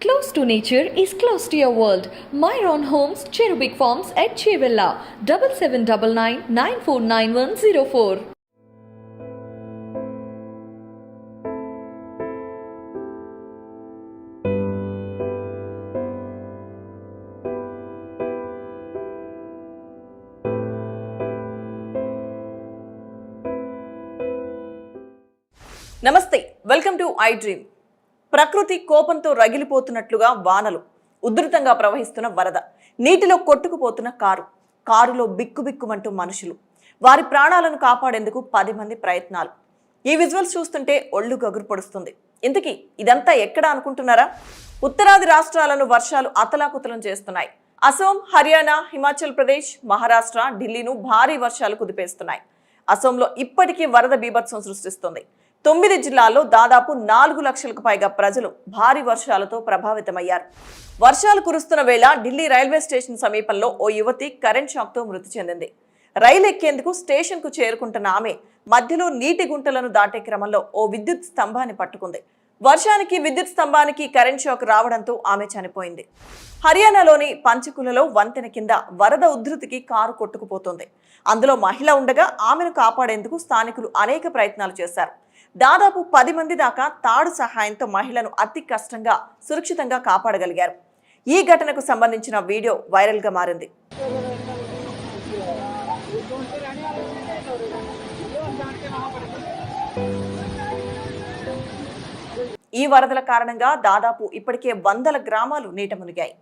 Close to nature is close to your world. Myron Homes, Cherubic Farms at Chevilla, 7799 949104. నమస్తే, welcome to iDream. ప్రకృతి కోపంతో రగిలిపోతున్నట్లుగా వానలు, ఉధృతంగా ప్రవహిస్తున్న వరద, నీటిలో కొట్టుకుపోతున్న కారులో బిక్కుబిక్కుమంటూ మనుషులు, వారి ప్రాణాలను కాపాడేందుకు 10 మంది ప్రయత్నాలు. ఈ విజువల్స్ చూస్తుంటే ఒళ్ళు గగురు పొడుస్తుంది. ఇంతకీ ఇదంతా ఎక్కడ అనుకుంటున్నారా? ఉత్తరాది రాష్ట్రాలను వర్షాలు అతలాకుతలం చేస్తున్నాయి. అసోం, హర్యానా, హిమాచల్ ప్రదేశ్, మహారాష్ట్ర, ఢిల్లీను భారీ వర్షాలు కుదిపేస్తున్నాయి. అసోంలో ఇప్పటికీ వరద బీభత్సం సృష్టిస్తుంది. 9 జిల్లాల్లో దాదాపు 4 లక్షలకు పైగా ప్రజలు భారీ వర్షాలతో ప్రభావితమయ్యారు. వర్షాలు కురుస్తున్న వేళ ఢిల్లీ రైల్వే స్టేషన్ సమీపంలో ఓ యువతి కరెంట్ షాక్తో మృతి చెందింది. రైలు ఎక్కేందుకు స్టేషన్కు చేరుకుంటున్న ఆమె మధ్యలో నీటి గుంటలను దాటే క్రమంలో ఓ విద్యుత్ స్తంభాన్ని పట్టుకుంది. వర్షానికి విద్యుత్ స్తంభానికి కరెంట్ షాక్ రావడంతో ఆమె చనిపోయింది. హర్యానాలోని పంచకులలో వంతెన కింద వరద ఉధృతికి కారు కొట్టుకుపోతుంది. అందులో మహిళ ఉండగా ఆమెను కాపాడేందుకు స్థానికులు అనేక ప్రయత్నాలు చేశారు. దాదాపు 10 మంది దాకా తాడు సహాయంతో మహిళను అతి కష్టంగా సురక్షితంగా కాపాడగలిగారు. ఈ ఘటనకు సంబంధించిన వీడియో వైరల్ గా మారింది. ఈ వరదల కారణంగా దాదాపు ఇప్పటికే 100 గ్రామాలు నీట మునిగాయి.